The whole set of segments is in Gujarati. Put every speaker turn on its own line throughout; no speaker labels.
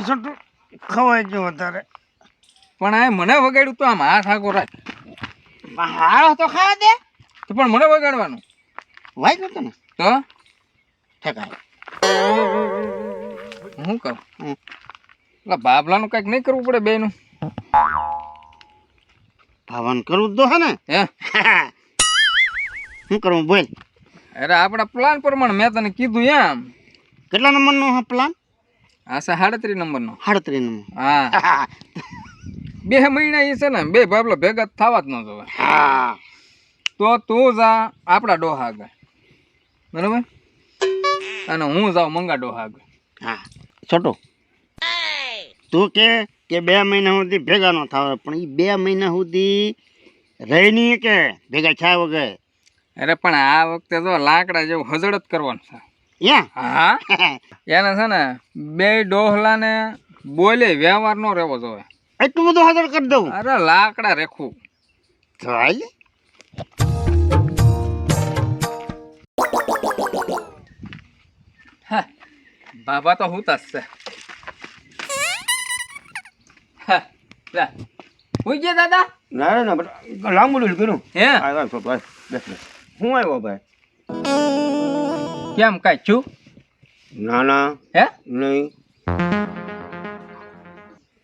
છોટું ખવાય ગયો વધારે.
પણ આ મને વગાડ્યું તો આમ હાથ આખો રાખ.
હારો તો ખાવા દે.
તો પણ મને વગાડવાનું
વાગ્યું હતું ને
તો
ઠેકાય.
હું કહું એટલે બાબલાનું કઈક નહીં કરવું પડે બેનું.
ભાવન કરવું તો હે ને.
હે
શું કરવું બોલ.
અરે આપણા પ્લાન પ્રમાણે મેં તને કીધું એમ.
કેટલા નંબરનો હા પ્લાન?
આ છે 37 નંબરનો.
37 નંબર.
હા 2 મહિના એ છે ને 2 બાબલા ભેગા થવા જ ન જોવે.
હા
તો તું જા આપણા ડોહા આગળ બરાબર અને હું જાઉં મંગા ડોહા આગળ.
હા છોટો તું કે 2 મહિના સુધી ભેગા ન થાવ પણ એ 2 મહિના સુધી રહી નહીં કે ભેગા થયા વગર.
અરે પણ આ વખતે તો લાકડા જેવું હજળ જ કરવાનું છે. હા એને છે ને 2 ડોહલાને બોલે વ્યવહાર નો રહેવો જોઈએ.
એટલું બધું હાજર કરી દઉં.
અરે લાકડા રેખું
ચાલ
બાબા તો હું તસ છે. હુઈ ગયા દાદા?
ના ના બેટા લાંબુ લીધું કીધું.
હે
આવ્યો છો ભાઈ હું આવ્યો ભાઈ.
કેમ કાંઈ છું?
ના ના
હે
નહીં.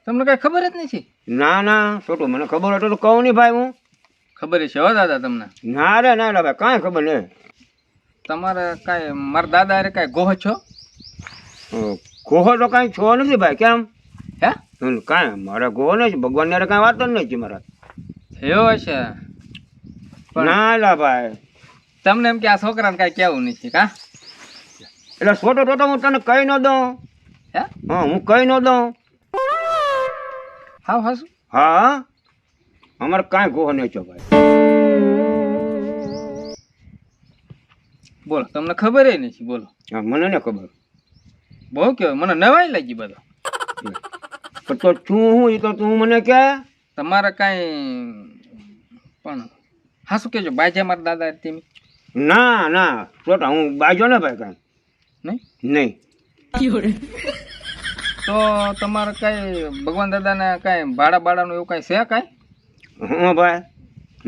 તમને કઈ ખબર જ નથી?
ના ના છોટું મને ખબર હતો તો કહું નહીં ભાઈ હું.
ખબર છે હો દાદા તમને?
ના રે ના ભાઈ કાંઈ ખબર નહીં.
તમારે કાંઈ મારા દાદા અરે કાંઈ ગોહ છો?
ગોહો તો કાંઈ છો નથી ભાઈ. કેમ?
હે
કાંઈ મારે ગોહો નહીં. ભગવાનની અરે કાંઈ વાત જ નહીં છે મારા.
થયો હશે
ના લા ભાઈ.
તમને એમ કે આ છોકરાને કાંઈ કેવું નથી કા?
એટલે છોટો ટોટો હું તને કહી ન દઉં.
હે
હા હું કહી ન દઉં.
હા હા શું?
હા અમારે કાંઈ ગોહો નહીં છો ભાઈ.
બોલો તમને ખબર ય નથી. બોલો.
હા મને ને ખબર.
બહુ કેવાય મને નવાઈ લાગી બધો.
તો તું હું એ તો તું મને કે.
તમારે કાંઈ પણ હા શું કહેજો બાજે મારા દાદા તેમ?
ના ના છોટા હું બાજો ને ભાઈ કાંઈ
નહીં.
નહીં.
તો તમારે કાંઈ ભગવાન દાદાને કાંઈ ભાડા બાડાનું એવું કાંઈ છે કાંઈ?
હા ભાઈ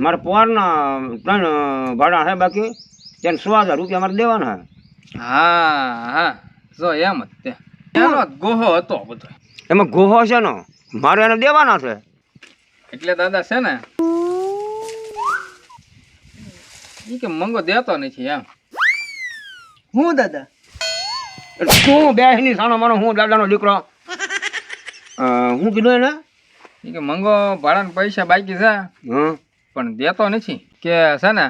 મારે પોરના 3 ભાડા છે બાકી તેને 100,000 રૂપિયા મારે દેવાના.
હા હા જો એમ જ તે એનો જ ગોહો હતો બધો.
એમાં ગોહો છે ને મારે એને દેવાના છે.
એટલે દાદા છે ને એ કે મંગો દેતો નથી એમ.
હું દાદા
તું બેસની સાનો માનો હું દાદાનો દીકરો. હું કીધું એને
એ કે મંગો ભાડાના પૈસા બાકી છે
હા
પણ દેતો નથી કે છે ને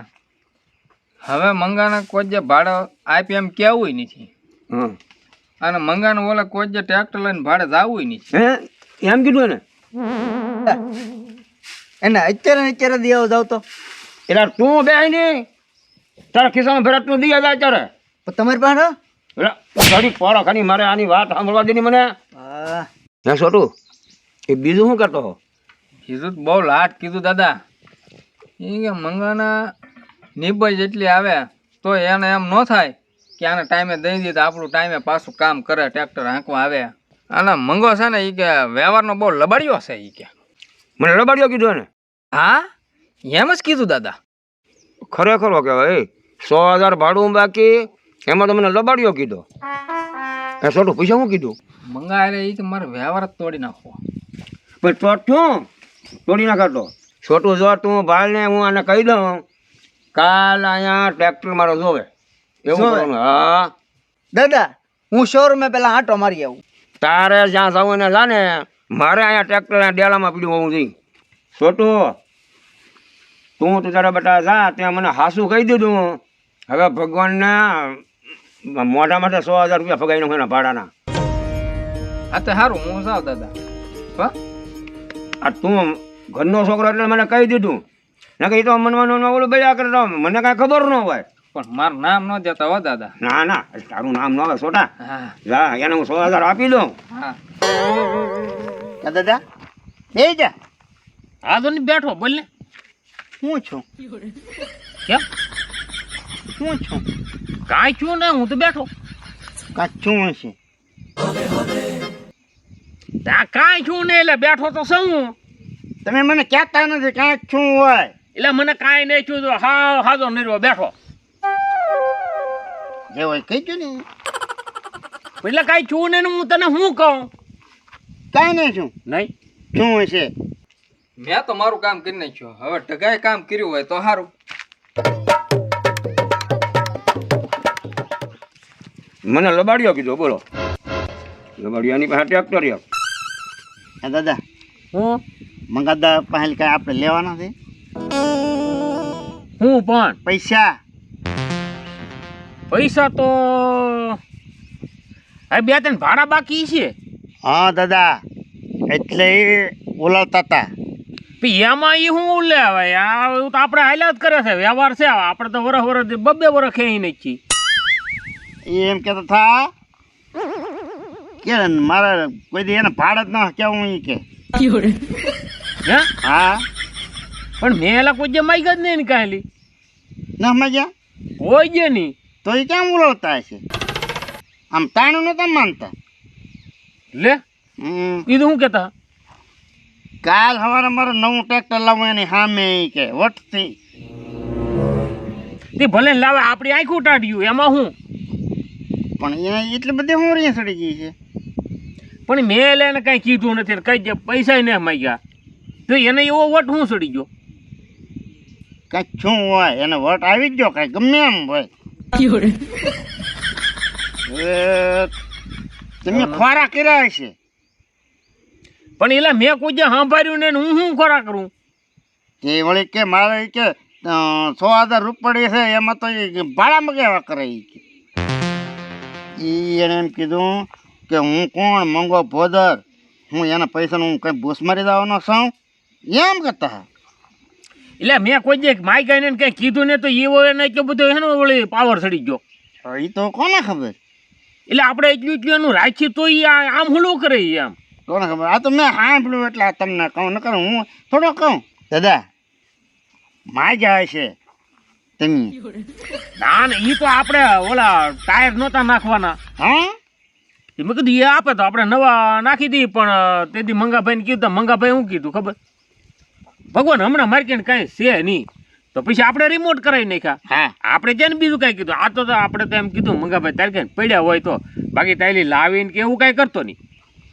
હવે મંગાને કોઈ જે ભાડો આપી એમ કેવું નથી
હા
અને મંગાને ઓલા કોઈ જે ટ્રેક્ટર લઈને ભાડે જવું નથી.
હે એમ કીધું એને.
એને અત્યારે દેવા જાવ તો
એટલે તું બેસની તારા ખિસ્સામાં ભરતનું દઈ જાય અત્યારે.
તમારી પાસે
એટલે ઘડી પોરો ખાની મારે આની વાત સાંભળવા દેની મને.
હા
હે છોટું એ બીજું શું કરતો હો?
કીધું તો બહુ લાટ કીધું દાદા. એ કે મંગાના નિબજ જેટલી આવે તો એને એમ ન થાય કે આને ટાઈમે દઈ દઈએ તો આપણું ટાઈમે પાછું કામ કરે ટ્રેક્ટર હાંકવા આવે. અને મંગો છે ને એ કે વ્યવહારનો બહુ લબાડ્યો છે એ કે.
મને રબાડીઓ કીધું એને.
હા એમ જ કીધું દાદા.
ખરેખર કહેવાય 100,000 ભાડું બાકી એમાં તો મને લબાડીઓ કીધો. એ છોટું પૈસા શું કીધું?
મંગા રે એ તો મારે વ્યવહાર જ તોડી નાખવો.
પણ ચોટું તોડી નાખાતો. છોટું જો તું ભાઈને હું આને કહી દઉં કાલ અહીંયા ટ્રેક્ટર મારો જોવે એવું કરવાનું. હા
દાદા હું શોરૂમે પેલા આંટો મારી આવું.
તારે જ્યાં જવું ને જાને મારે અહીંયા ટ્રેક્ટર ડેલામાં પીડ્યું હોવું જોઈએ. છોટું તું તારા બેટા જા ત્યાં મને હાસું કહી દીધું. હવે ભગવાનને મોઢા માટે 100,000 રૂપિયા ફગાઈ નાખો એના ભાડાના.
આ તો સારું હું જાઉં દાદા. હા
આ તું ઘરનો છોકરો એટલે મને કહી દીધું ને કે એ તો મનવાનું ઓલું બળ્યા કરતો મને કાંઈ ખબર ન હોય.
પણ મારું નામ ન દેતા હો દાદા.
ના ના તારું નામ ન આવે છોટા.
હા
જા એને હું 100,000 આપી દઉં.
હા
દાદા બે જા.
હા તો બેઠો બોલ ને.
હું છું
કેમ
હું છું
કાંઈ છું ને હું તો બેઠો.
કાચું છે
આ કાંઈ છું ને એટલે બેઠો તો શું
તમે મને કહેતા નથી કાંઈક શું હોય.
એટલે મને કાંઈ નહીં છું તો હા હાજો નિર્વો બેઠો
જે હોય કહી ગયો ને.
એટલે કાંઈ છું ને હું તને શું કહું
કાંઈ નહીં શું
નહીં
શું હોય છે.
મેં તો મારું કામ કરી નાખ્યું હવે ટગાએ કામ કર્યું હોય તો સારું.
મને લબાડ્યો કીધો બોલો. લબાડિયાની પાસે ટ્રેક્ટર એક.
હે દાદા
હું
મંગાદા પાસે કાંઈ આપણે લેવાના છે
હું પણ
પૈસા.
પૈસા તો હવે 2-3 ભાડા બાકી છે.
હા દાદા એટલે એ બોલાવતા હતા.
પછી એમાં એ શું લેવાય આ એવું તો આપણે હાલ્યા જ કરે છે વ્યવહાર છે આપણે તો વરસ 2 વર્ષ ખેઈ નહીં છીએ.
એ એમ કહેતા હતા કે મારે કોઈ દી એને ભાડે જ ન કેવું એ કે.
હે
હા
પણ મેં એલા કોઈ જે માગ્યા જ નહીં ને કાંઈ
ના મજા
હોય જ નહીં
તો એ કેમ બોલાવતા હશે. આમ તાણું નતા માનતા.
લે
હમ.
બીજું શું કહેતા
કાલ સવારે મારે નવું ટ્રેક્ટર લાવવું એની સામે ઈ કે વટથી.
તે ભલે ને લાવે આપણી આંખું ટાઢ્યું એમાં હું
પણ એને એટલી બધી હું રીં સડી ગઈ છે.
પણ મેં એટલે એને કાંઈ કીધું નથી કઈ જે પૈસા ને માગ્યા તો એને એવો વટ હું સડી ગયો.
કાંઈક શું હોય એને વટ આવી જ ગયો કાંઈ ગમે એમ હોય. એ તમે ખોરાક કર્યા હશે.
પણ એલા મેં કોઈ જે સાંભળ્યું ને હું શું ખોરા કરું.
કે વળી કે મારે ઈ કે 100,000 રૂપિયા છે એમાં તો એ ભાડામાં કેવા કરે ઈ કે. ઈ એણે એમ કીધું કે હું કોણ મંગો ભોદર હું એના પૈસાનું હું કંઈ ભૂસ મારી દેવાનો છું એમ કરતા.
એટલે મેં કોઈ જે માગ્યા ને કંઈ કીધું ને તો એવો એને એટલું બધું એનો વળી પાવર સડી ગયો.
એ તો કોને ખબર.
એટલે આપણે એટલું એનું રાખીએ તો એ આમ હુલું કરે ઈ આમ
કોને ખબર. આ તો મેં સાંભળ્યું એટલે આ તમને કહું ન કરું હું થોડો કહું. દાદા માજા હશે તમે.
ના ને એ તો આપણે ઓલા ટાયર નહોતા નાખવાના.
હા
મેં કીધું એ આપે તો આપણે નવા નાખી દઈએ પણ તેથી મંગાભાઈને કીધું તો મંગાભાઈ શું કીધું ખબર ભગવાન હમણાં માર્કેટ કાંઈ છે નહીં તો પછી આપણે રિમોટ કરાવી નાખ્યા.
હા
આપણે છે ને બીજું કાંઈ કીધું આ તો આપણે તો એમ કીધું મંગાભાઈ તારે કાંઈ પડ્યા હોય તો બાકી તારી લાવીને કે એવું કાંઈ કરતો નહીં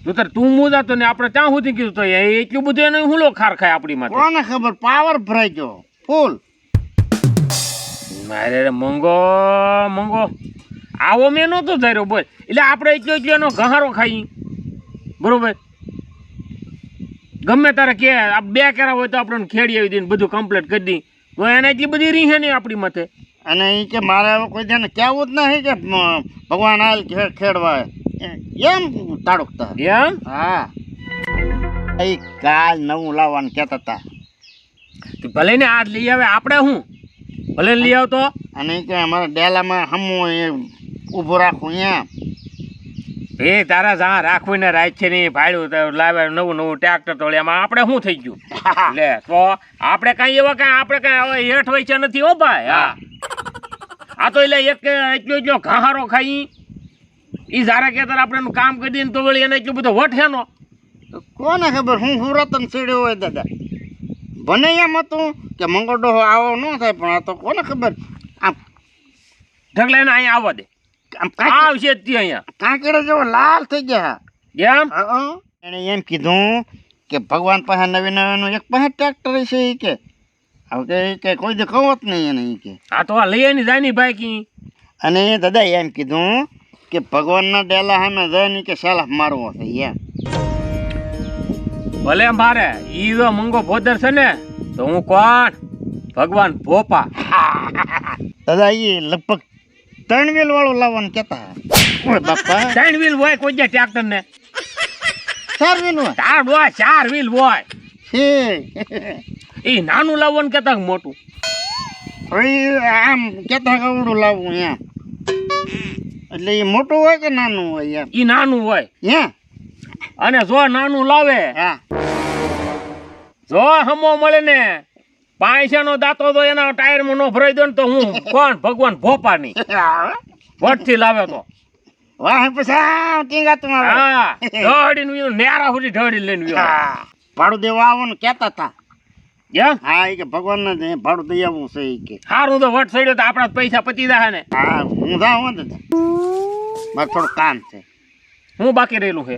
તું તાર તું મુજાતો ને આપણે ત્યાં સુધી કીધું તો એટલું બધું એને હુલો ખાર ખાય આપણી માટે.
કોને ખબર પાવર ભરાઈ ગયો ફૂલ.
મારે મંગો આવો મેં નહોતો ધાર્યો બોલ એટલે આપણે એટલો એનો ગહારો ખાઈ બરોબર ગમે તારે કે આ 2 કેરા હોય તો આપણે ખેડી આવી દઈને બધું કમ્પ્લીટ કરી દઈ તો એને એટલી બધી રીહે નહીં આપણી માથે.
અને એ કે મારે હવે કોઈ ધ્યાન કહેવું જ નહીં કે ભગવાન આલ ખેડવા એમ તાડુકતા.
એમ
હા એ કાલ નવું લાવવાનું કહેતા હતા.
ભલે ને આજ લઈ આવે આપણે શું ભલે લઈ આવતો.
અને એ કે અમારા ડેલામાં હમું એ ઊભું રાખું એમ.
એ તારા જા રાખવું ને રાત છે નહીં ભાડ્યું લાવે નવું ટ્રેક્ટર તો એમાં આપણે શું થઈ ગયું લે તો આપણે કાંઈ એવા કાંઈ આપણે કાંઈ હવે હેઠ વૈચા નથી હો ભાઈ. હા આ તો એટલે એટલો ઘાહારો ખાઈ એ જારા કે આપણે કામ કરી દઈએ તો વળી એને એટલું બધો વટ છે નો
કોને ખબર હું સુરતન સીડ્યો હોય દાદા. બને એમ હતું કે મંગળડો આવો ન થાય પણ આ તો કોને ખબર આમ
ઢગલા એને અહીંયા આવવા દે
આમ
આવશે જ તે અહીંયા
કાંકડા જેવો લાલ થઈ ગયા.
એમ
એણે એમ કીધું કે ભગવાન પાસે નવીનું એક પાસે ટ્રેક્ટર છે એ કે હવે કે કોઈ દે કહો જ નહીં એને એ કે.
હા તો આ લઈ આવીને જાય નહીં ભાઈ કી.
અને દાદા એમ કીધું કે ભગવાનના ડેલા સામે જઈને કે સેલાફ મારવો છે એમ.
ભલે મારે ઈ જો મંગો ભોદર છે ને તો હું કોણ ભગવાન ભોપા.
દાદા એ લગભગ 3 વ્હીલ વાળું લાવવાનું કહેતા. ઓય બાપા
3 વ્હીલ હોય કોઈ જે ટ્રેક્ટર ને
4 વ્હીલ હોય
4 વ્હીલ હોય
છે.
એ નાનું લાવવાનું કેતા મોટું
આમ કહેતા કવડું લાવવું એમ. એટલે એ મોટું હોય કે નાનું હોય એમ.
ઈ નાનું હોય
હે
અને જો નાનું લાવે
હા
જો હમો મળે ને 500 દાંતો તો એના ટાયરમાં નો ભરાઈ દો ને તો હું કોણ ભગવાન ભોપા ની વટથી લાવે તો
વાહ પછી ટીંગા તું આવે.
હા ઢળી નું નેરા સુધી ઢળી લઈને ગયો
હા, ભાડું દેવા આવવાનું કહેતા હતા.
યા
હા એ કે ભગવાન ને ભાડું દઈ આવવું છે એ કે.
હારું તો વટ સડ્યો તો આપણા પૈસા પતી જાય ને
હા હું જાઉં ને મારે થોડું કામ છે.
હું બાકી રહેલું છે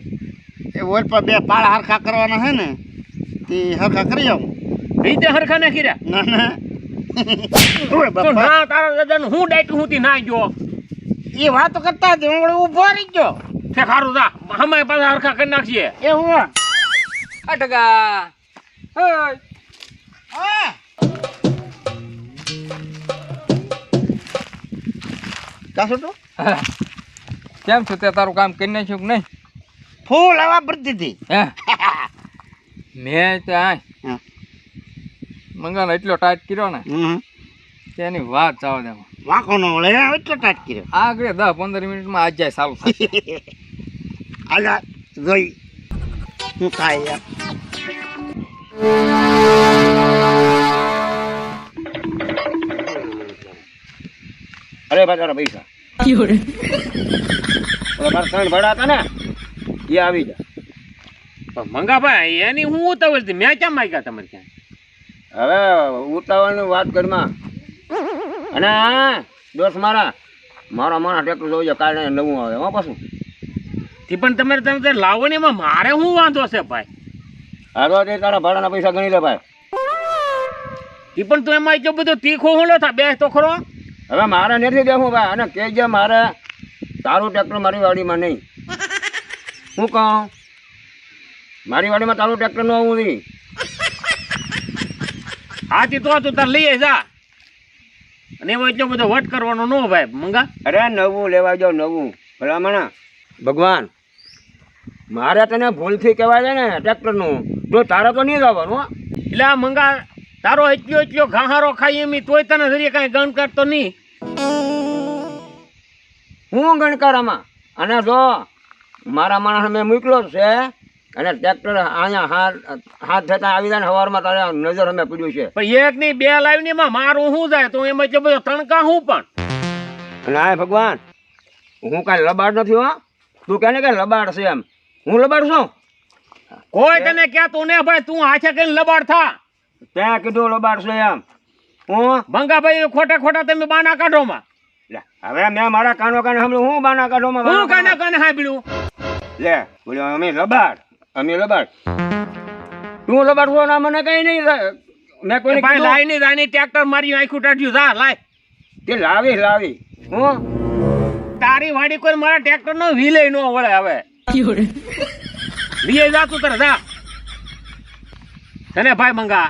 એ ઓલ પર બે પાળા હરખા કરવાના છે ને તે હરખા કરી આવું.
રીતે હરખા ને કર્યા
ના ના ઓય
તો
બાપા
ના તારા દાદાનું હું ડાયટું હું ના ગયો
એ વાતો કરતા જ હું વળી ઊભો રહી ગયો.
તે ખારું જા અમે પાછા હરખા કરી નાખીએ
એ હું
અટકા ઓય
હા કાસો તો
કેમ છું તે તારું કામ કરી નાખ્યું કે નહીં
ફૂલ હવા ભરતી હતી.
હે મેં તો આ
હા.
મંગાનો એટલો ટાઈટ કર્યો ને
હમ
તેની વાત જવા દે
વાંકો નો વળે એટલો ટાટ કર્યો.
આગળ 10-15 મિનિટમાં આજ જાય ચાલુ થાય
આલા જોઈ હું થાય યાર.
અરે ભાઈ તારા પૈસા ઓલા મારા ત્રણ ભાડા હતા ને એ આવી જા.
પણ મંગાભાઈ એની હું ઉતાવળ હતી મેં ક્યાં માગ્યા તમારે ક્યાં
હવે ઉતાવળની વાત કરમાં અને હા દોસ્ત મારા ટ્રેક્ટર જોઈ જાય કાલે નવું આવે હો પાછું.
તે પણ તમે તમે લાવણીમાં મારે શું વાંધો છે ભાઈ
હારો તે તારા ભાડાના પૈસા ગણી લે ભાઈ.
તે પણ તું એમાં જો બધું તીખો હું લો થા બે તો ખરો
હવે મારે નથી દેવું ભાઈ અને કહેજે મારે તારું ટ્રેક્ટર મારી વાડીમાં નહીં. હું કહું મારી વાડીમાં તારું ટ્રેક્ટર ન હોવું નહીં.
હાથી તો તું તાર લઈ જા અને એવો એટલો બધો વટ કરવાનો ન ભાઈ મંગા
અરે નવું લેવા જાવ નવું ભલામણ ભગવાન મારે તને ભૂલથી કહેવાય છે ને ટ્રેક્ટરનું તો તારે તો નહીં જવાનું હો.
એટલે આ મંગા તારો એટલો ઘાહારો ખાઈ એમ તોય તને જરીએ કાંઈ ગણ કરતો નહીં
હું ગણકારામાં અને જો મારા માણસ મેં મોકલ્યો જ છે અને ટ્રેક્ટર અહીંયા હાથ થતા આવી જાય ને સવારમાં તારે નજર અમે પીડ્યું છે.
પણ એક ની બે લાવીને એમાં મારું શું જાય તો એમાં એટલો બધો તણકા હું પણ
અને આ ભગવાન હું કાંઈ લબાડ નથી હો. તું કહે ને કે લબાડ છે એમ હું લબાડ છું.
કોઈ તને કહેતું ને ભાઈ તું હાથે કઈ લબાડ થા
ત્યાં કીધું લબાડ છે એમ હું
મંગાભાઈ ખોટા ખોટા તમે બાના કાઢો માં
લે હવે મેં મારા કાનો કાને સાંભળ્યું હું બાના કાઢોમાં
હું કાને કાને સાંભળ્યું
લે બોલ્યો અમે લબાડ તું લબાડ છો ના મને કઈ નહીં મેં કોઈ
ભાઈ લાઈ ની રાની ટ્રેક્ટર મારી નાખ્યું ટાઢ્યું જા લાય
તે લાવી હું
તારી વાડી કોઈ મારા ટ્રેક્ટર નો વિલે નો વળે હવે વિલે જા તું તારે જા તને ભાઈ મંગા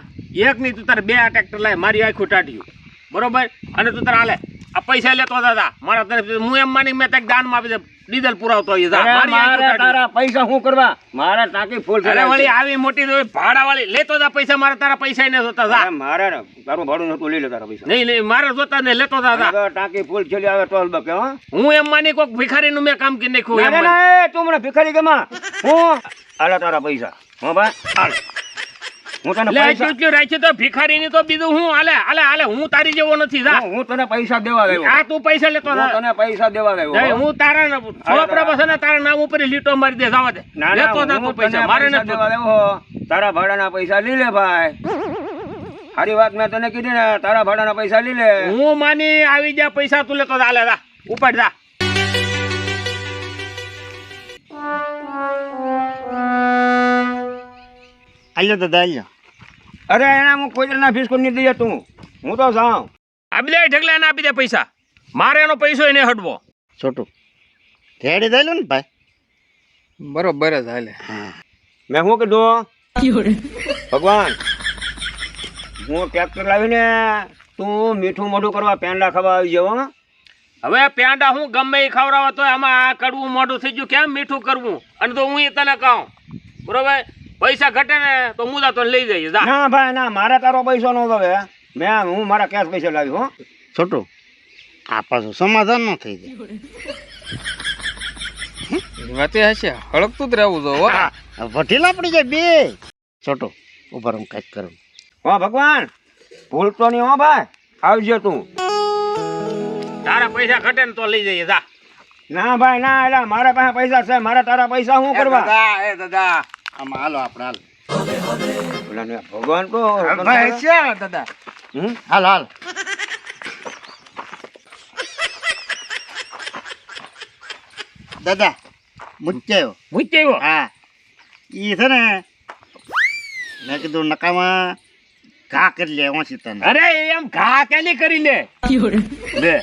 એક ની તું તારે બે ટ્રેક્ટર લાય મારી આખું ટાઢ્યું બરોબર અને તું તારે હાલે આ પૈસા લેતો દાદા મારા તરફથી હું એમ માની મેં તક દાનમાં આપી દે ડીઝલ પુરાવતો હોય જા
અરે
મારી આખું
મારે
ટાઢ્યું.
તારા પૈસા શું કરવા મારે ટાંકી ફૂલ
અરે વળી આવી મોટી તો ભાડા વાળી લેતો જા પૈસા મારે તારા પૈસા ને જોતા જા
મારે તારું ભાડું નતું લઈ લે તારા પૈસા
નહીં મારે જોતા ને લેતો જા જા
હવે ટાંકી ફૂલ છેલ્લી આવે ટોલ બકે હો
હું એમ માની કોક ભિખારી નું મેં કામ કરી નાખ્યું એમ
ના,
માની.
ના, એ તું મને ભિખારી ગમા હું આલે તારા પૈસા હો ભાઈ હાલ હું તને
એટલે
પૈસા
એટલું રાખ્યું તો ભિખારી ની તો બીજું હું હાલે હું તારી જેવો નથી જા
હું તને પૈસા દેવા ગયો
આ તું પૈસા લેતો
હું
જા
તને પૈસા દેવા ગયો
નહીં, હું તારા છોકરા બસ ને તારા નામ ઉપર લીટો મારી દે જવા દે
ના ના
લેતો જા
હું
તું પૈસા
તને
મારે
પૈસા
નથી
દેવા ગયો તારા ભાડાના પૈસા લઈ લે ભાઈ સારી વાત મેં તને કીધી ને તારા ભાડાના પૈસા લઈ લે
હું માની આવી જા પૈસા તું લેતો જા લે જા ઉપાડ જા
આલ્યો દાદા આલ્યો.
અરે એના હું કોઈ ના ફીસ કોઈ દઈએ તું હું તો જાઉં
આપી દે ઢગલા ને આપી દે પૈસા મારે એનો પૈસો એને હટવો
છોટું રેડી થઈ લો ને ભાઈ.
બરોબર જ હાલે
હા
મેં શું કીધું ભગવાન હું ટ્રેક્ટર લાવીને તું મીઠું મોઢું કરવા પેંડા ખાવા આવી જાવ હો.
હવે પેંડા હું ગમે એ ખવડાવો તો આમાં આ કડવું મોઢું થઈ ગયું કેમ મીઠું કરવું અને તો હું તને કહું બરોબર પૈસા ઘટે ને તો મુદા તો લઈ જઈએ જા
ના ભાઈ ના મારે તારો પૈસો ન હવે હું મારા કેશ પૈસા લાવી હો
છોટું આ પાછું સમાધાન ન થઈ જાય.
વાતે હશે હળકતું જ રહેવું જો હો.
હા, વઢીલા પડી જાય બે. છોટું ઉપર હું કંઈક કરું.
હો ભગવાન ભૂલતો નહીં હો ભાઈ આવજે તું
તારા પૈસા ઘટે ને તો લઈ જઈએ જા
ના ભાઈ ના, એટલે મારા પાસે પૈસા છે, મારા તારા પૈસા શું કરવા?
દાદા આમાં હાલો આપણે હાલ
ઓલા ને ભગવાન તો
ભાઈ છે દાદા
હમ?
હાલ હાલ દાદા મુચ્ચાયો
મૂક્યો
હા ઈ છે ને મેં કીધું નકામાં ઘા કરી લે ઓછી તને
અરે એમ ઘા કેલી કરી લે લે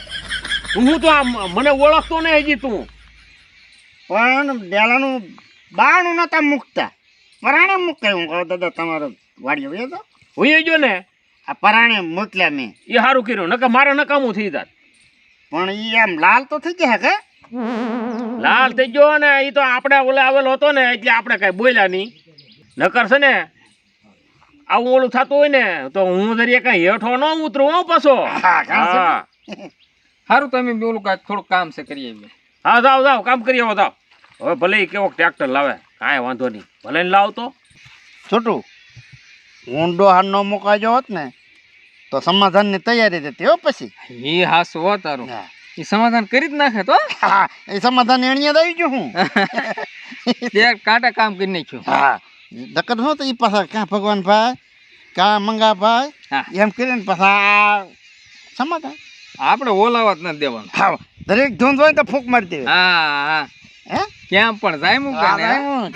હું તો આમ મને ઓળખતો ને હજી તું
પણ ડેલાનું બાણું નતા મૂકતા પરાણે મૂકાય હું કહું દાદા તમારો વાડીઓ વ્યો તો
હું જો ને
આ પરાણે મોકલ્યા મેં
એ સારું કર્યું નકર મારે નકામું થઈ જાત
પણ ઈ આમ લાલ તો થઈ ગયા કે
લાલ થઈ ગયો ને એ તો આપણે ઓલે આવેલો હતો ને એટલે આપણે કઈ બોલ્યા નહીં નકર છે ને આવું ઓલું થતું હોય ને તો હું જરીએ કઈ હેઠો ન ઉતરું હો પાછો
હા, કામ છે.
હા
સારું તમે બી ઓલું કાંઈક થોડુંક કામ છે કરીએ આવીએ.
હા જાઓ જાઓ કામ કરીએ આવો જાઓ હવે ભલે ઈ કેવો ટ્રેક્ટર લાવે કાંઈ વાંધો નહીં ભલે ને લાવતો
છોટું ઊંડો હાર ન મુકાજો હોત ને તો સમાધાનની તૈયારી થતી હો પછી
એ હાસુ હો તારું
હા.
એ સમાધાન કરી જ નાખે તો
હા એ સમાધાન એણીએ જ આવી ગયું હું
તે કાંટા કામ કરી નાખ્યું
હા દકત શું તો એ પાછા ક્યાં ભગવાન ભાઈ ક્યાં મંગા ભાઈ
હા.
એમ કરીને પાછા આ સમાધાન
આપણે ઓલાવા જ નથી દેવાનું
હા દરેક ધૂંધ હોય તો ફૂંક મારી દેવી
હા હા
હે
ક્યાં પણ જાય મૂકે
હા,
ને
ભાઈ હું.